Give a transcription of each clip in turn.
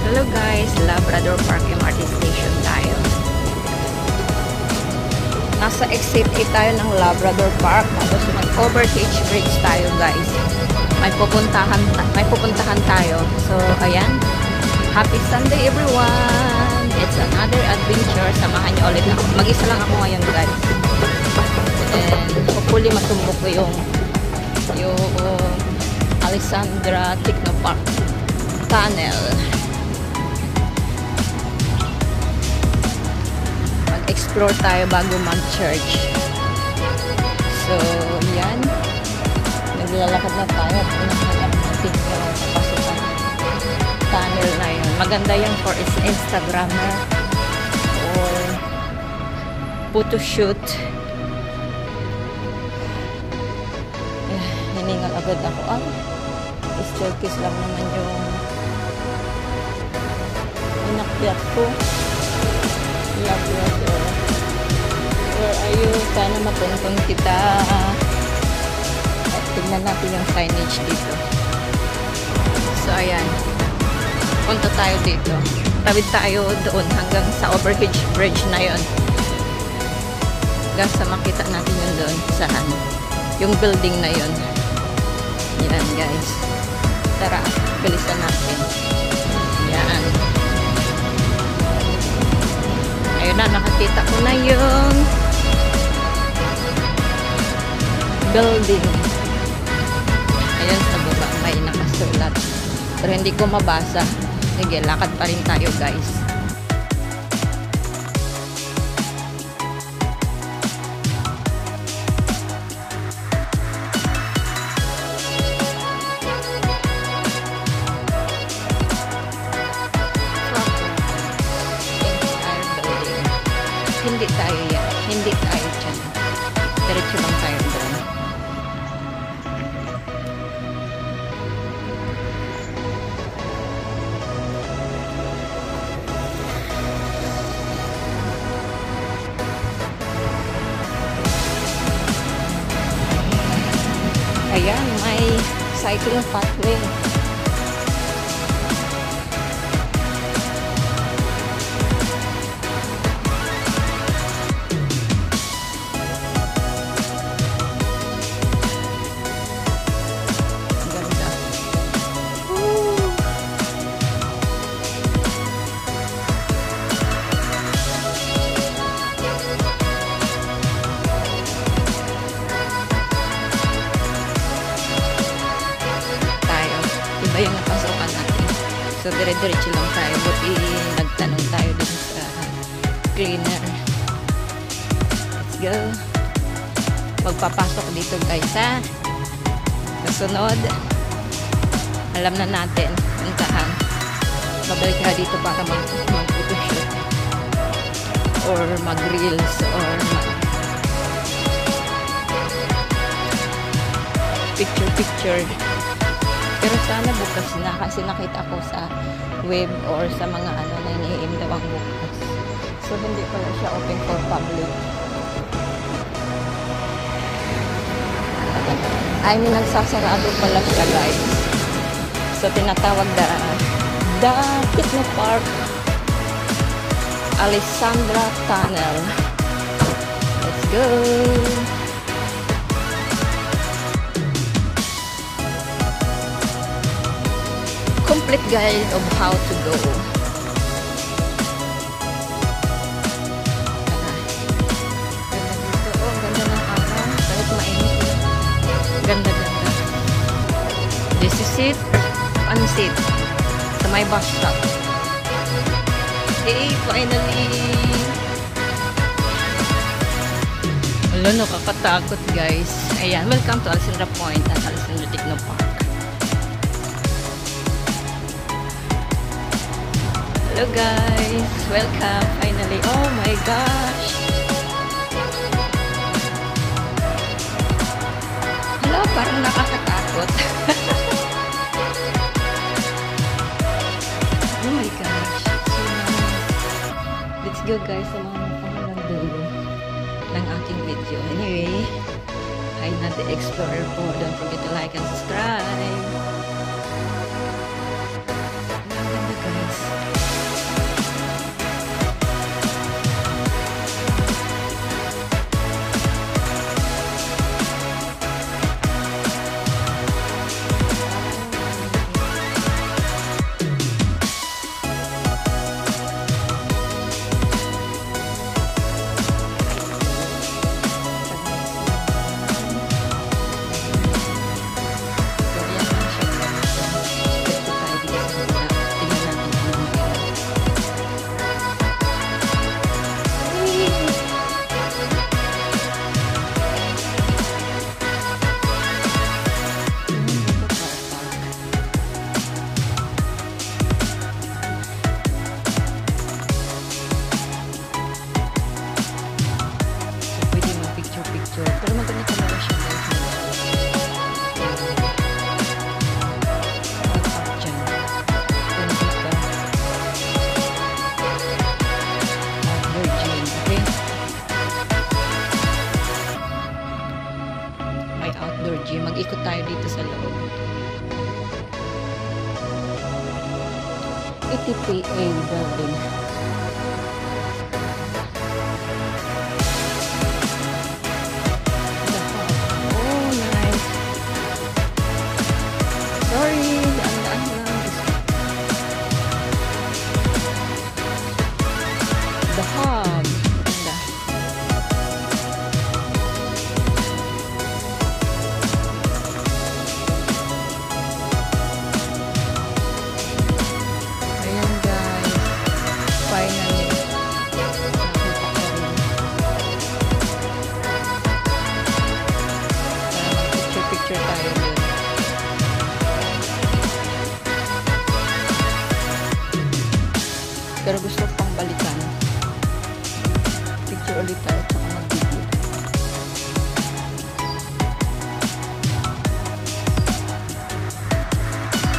Hello guys, Labrador Park MRT Station tayo. Nasa exit 8 tayo ng Labrador Park. Tapos mag-overtage bridge tayo guys. May pupuntahan tayo. So ayan, happy Sunday everyone! It's another adventure. Samahan niyo ulit ako. Mag-isa lang ako ngayon guys. And hopefully matumbok ko yung Alessandra Technopark Tunnel. Mag-explore tayo bago mag-church. So, yan. Naglalakad na tayo at pinahanap natin yung kapasukan tunnel na yun. Maganda yan for Instagrammer or photoshoot. Hiningal agad ako. Staircase lang naman yung inakyat ko. Labrador. Where are you? Sana matuntun kita. At tignan natin yung signage dito. So, ayan. Punta tayo dito. Tawid tayo doon hanggang sa overhead bridge na yon. Hanggang sa makita natin yun doon. Saan? Yung building na yon. Yan guys. Tara, bilisan natin. Yan. Ayun na, nakakita ko na yung building. Ayun sa baba, may nakasulat. Pero hindi ko mabasa. Sige, lakad pa rin tayo guys. Hindi tayo yan. Hindi tayo dyan. Diretso lang tayo doon. Ayan, may cycling pathway. Yung napasokan natin. So, dire-diretso lang tayo. Buti nagtanong tayo dun sa cleaner. Let's go. Magpapasok dito guys ha. Kasunod, alam na natin puntahan. Babalik ka dito para mag-photoshoot or mag-reels or picture. Pero sana bukas na kasi nakita ko sa web or sa mga ano na iniim daw ang bukas. So, hindi pala siya open for public. I mean, nagsasarado pala siya guys. So, tinatawag the Technopark Alessandra Tunnel. Let's go! Complete guide of how to go. Ganda dito. Oh, ganda ng araw. Kahit mainit. Ganda. This is it. Unsit. Sa may bus stop. Okay, finally. Wala, nakakatakot guys. Ayan, welcome to Alessandra Point at Alessandra Technopark. Hello guys, welcome finally. Oh my gosh. Hello, parang nakakatakot. Oh my gosh. So nice. Let's go guys sa mga napangalang dulo ng aking video. Anyway, hi na the Explorer po. Don't forget to like and subscribe. Ang ganda guys. ETPA building. Oh, nice. Sorry, daan-daan lang. The Hub. Ganda. Ayan guys. Finally. Picture tayo dun. Pero gusto ko pang balikan. Picture ulit tayo at saka mag-video.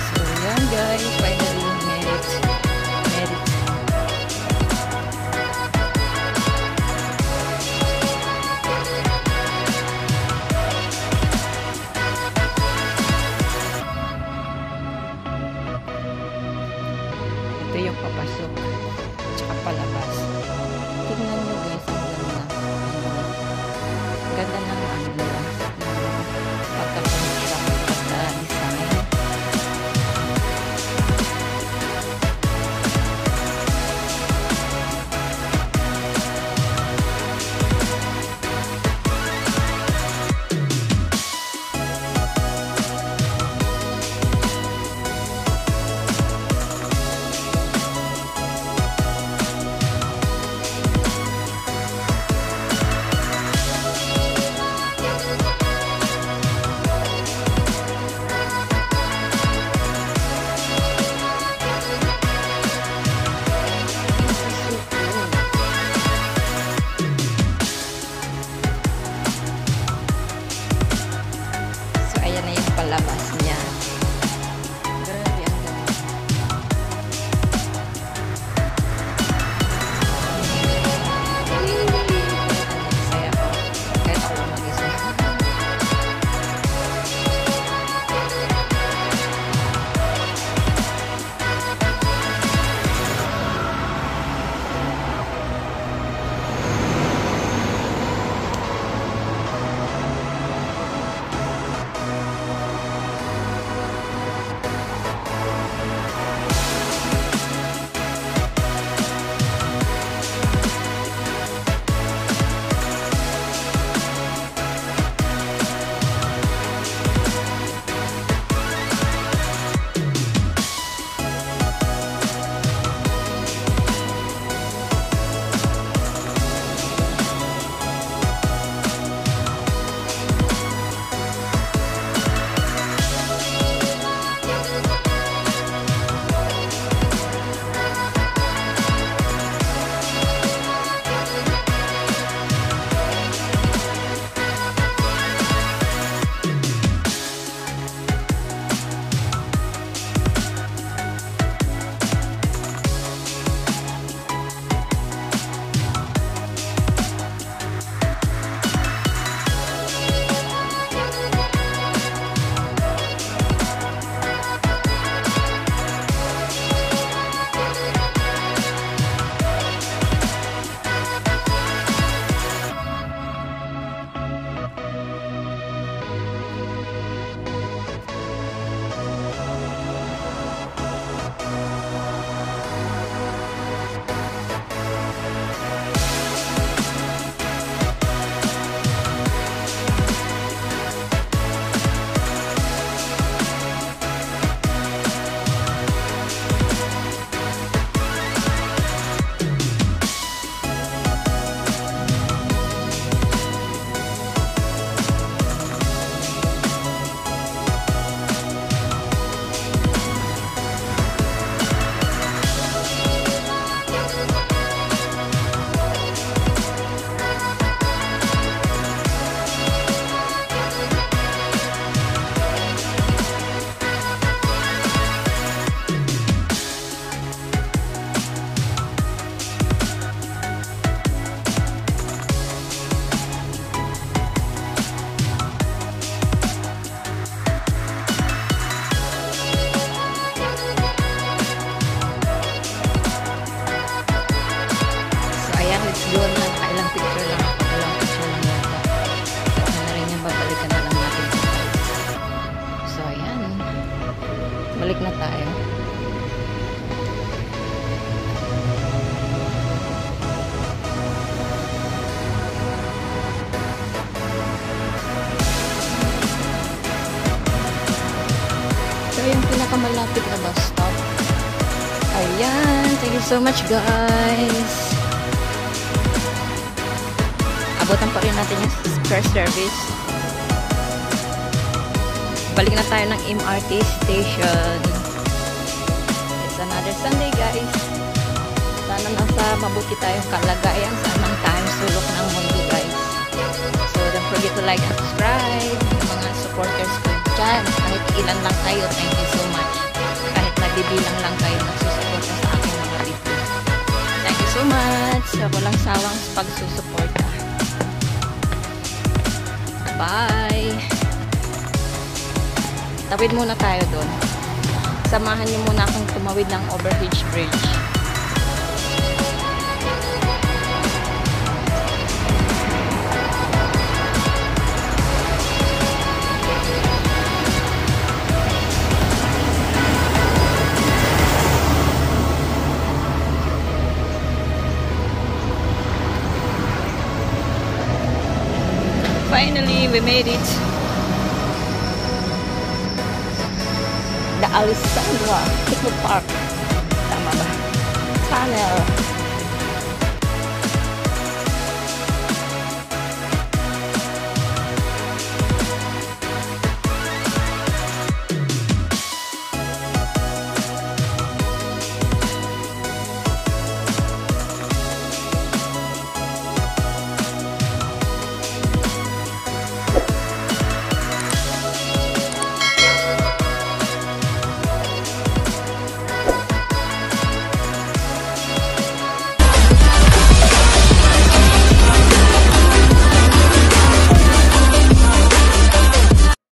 So yan guys, finally merit. Ito yung papasok tsaka palabas. Tingnan nyo guys, ang ganda. Ganda ng ano nila. Pagka-construct, pagka-design. Balik na tayo. So, yung pinakamalapit na bus stop. Ayan. Thank you so much, guys. Abutan pa rin natin yung first service. Balik na tayo ng MRT station. It's another Sunday, guys. Sana nasa mabuti tayong kalagayan sa anong time sulok ng mundo, guys. So, don't forget to like and subscribe. Mga supporters ko dyan. Kahit ilan lang kayo, thank you so much. Kahit nagbibilang lang kayo, nagsusuporta sa aking mga video. Thank you so much sa walang sawang pagsusuporta. Bye! Tawid muna tayo doon. Samahan niyo muna akong tumawid ng overhead bridge. Finally, we made it. The Alessandra Techno Park. Tama ba? Tunnel.